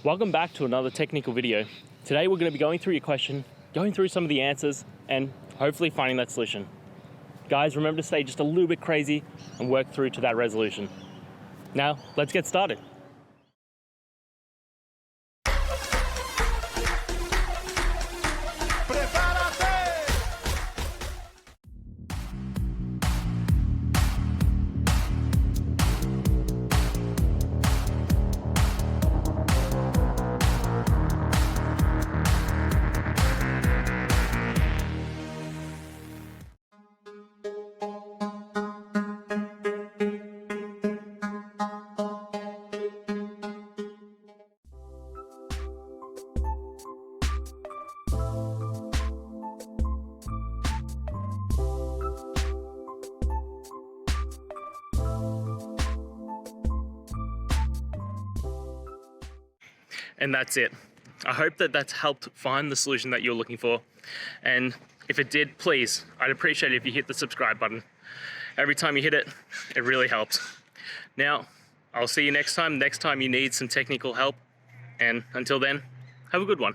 Welcome back to another technical video. Today we're going to be going through your question, going through some of the answers, and hopefully finding that solution. Guys, remember to stay just a little bit crazy and work through to that resolution. Now, let's get started. And that's it. I hope that that's helped find the solution that you're looking for. And if it did, please, I'd appreciate it if you hit the subscribe button. Every time you hit it, it really helps. Now, I'll see you next time you need some technical help. And until then, have a good one.